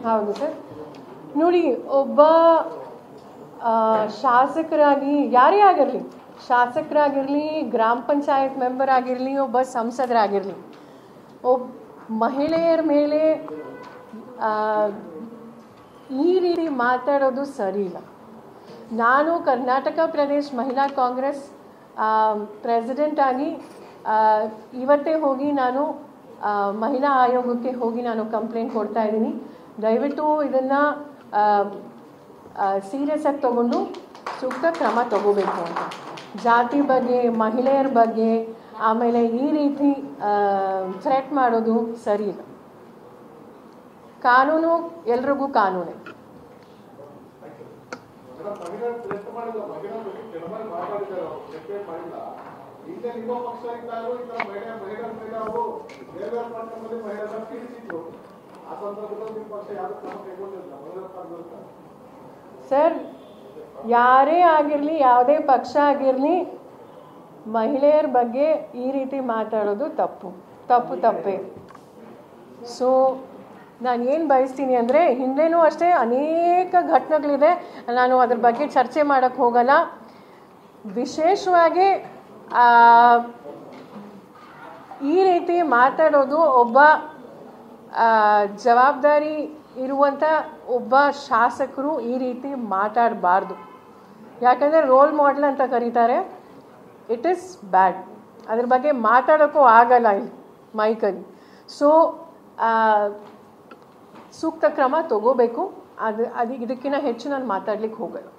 ಹೌದು ಸರ್. ನೋಡಿ, ಒಬ್ಬ ಶಾಸಕರಾಗಿ ಯಾರೇ ಆಗಿರಲಿ, ಶಾಸಕರಾಗಿರಲಿ, ಗ್ರಾಮ ಪಂಚಾಯತ್ ಮೆಂಬರ್ ಆಗಿರಲಿ, ಒಬ್ಬ ಸಂಸದರಾಗಿರಲಿ, ಒಬ್ಬ ಮಹಿಳೆಯರ ಮೇಲೆ ಈ ರೀತಿ ಮಾತಾಡೋದು ಸರಿ ಇಲ್ಲ. ನಾನು ಕರ್ನಾಟಕ ಪ್ರದೇಶ ಮಹಿಳಾ ಕಾಂಗ್ರೆಸ್ ಪ್ರೆಸಿಡೆಂಟ್ ಆಗಿ ಇವತ್ತೇ ಹೋಗಿ ನಾನು ಮಹಿಳಾ ಆಯೋಗಕ್ಕೆ ಹೋಗಿ ನಾನು ಕಂಪ್ಲೇಂಟ್ ಕೊಡ್ತಾ ಇದ್ದೀನಿ. ದಯವಿಟ್ಟು ಇದನ್ನು ಸೀರಿಯಸ್ ಆಗಿ ತಗೊಂಡು ಸೂಕ್ತ ಕ್ರಮ ತಗೋಬೇಕು ಅಂತ. ಜಾತಿ ಬಗ್ಗೆ, ಮಹಿಳೆಯರ ಬಗ್ಗೆ, ಆಮೇಲೆ ಈ ರೀತಿ ಥ್ರೆಟ್ ಮಾಡೋದು ಸರಿ ಇಲ್ಲ. ಕಾನೂನು ಎಲ್ರಿಗೂ ಕಾನೂನೇ. ಸರ್, ಯಾರೇ ಆಗಿರಲಿ, ಯಾವುದೇ ಪಕ್ಷ ಆಗಿರಲಿ, ಮಹಿಳೆಯರ ಬಗ್ಗೆ ಈ ರೀತಿ ಮಾತಾಡೋದು ತಪ್ಪೇ. ಸೊ ನಾನು ಏನು ಬಯಸ್ತೀನಿ ಅಂದರೆ, ಹಿಂದೆನೂ ಅಷ್ಟೇ ಅನೇಕ ಘಟನೆಗಳಿದೆ, ನಾನು ಅದ್ರ ಬಗ್ಗೆ ಚರ್ಚೆ ಮಾಡೋಕ್ಕೆ ಹೋಗಲ್ಲ. ವಿಶೇಷವಾಗಿ ಈ ರೀತಿ ಮಾತಾಡೋದು ಒಬ್ಬ ಜವಾಬ್ದಾರಿ ಇರುವಂಥ ಒಬ್ಬ ಶಾಸಕರು ಈ ರೀತಿ ಮಾತಾಡಬಾರ್ದು. ಯಾಕಂದರೆ ರೋಲ್ ಮಾಡೆಲ್ ಅಂತ ಕರೀತಾರೆ. It is bad. ಅದ್ರ ಬಗ್ಗೆ ಮಾತಾಡೋಕ್ಕೂ ಆಗಲ್ಲ ಇಲ್ಲಿ ಮೈಕಲ್ಲಿ. ಸೊ ಸೂಕ್ತ ಕ್ರಮ ತಗೋಬೇಕು. ಇದಕ್ಕಿಂತ ಹೆಚ್ಚು ನಾನು ಮಾತಾಡ್ಲಿಕ್ಕೆ ಹೋಗಲ್ಲ.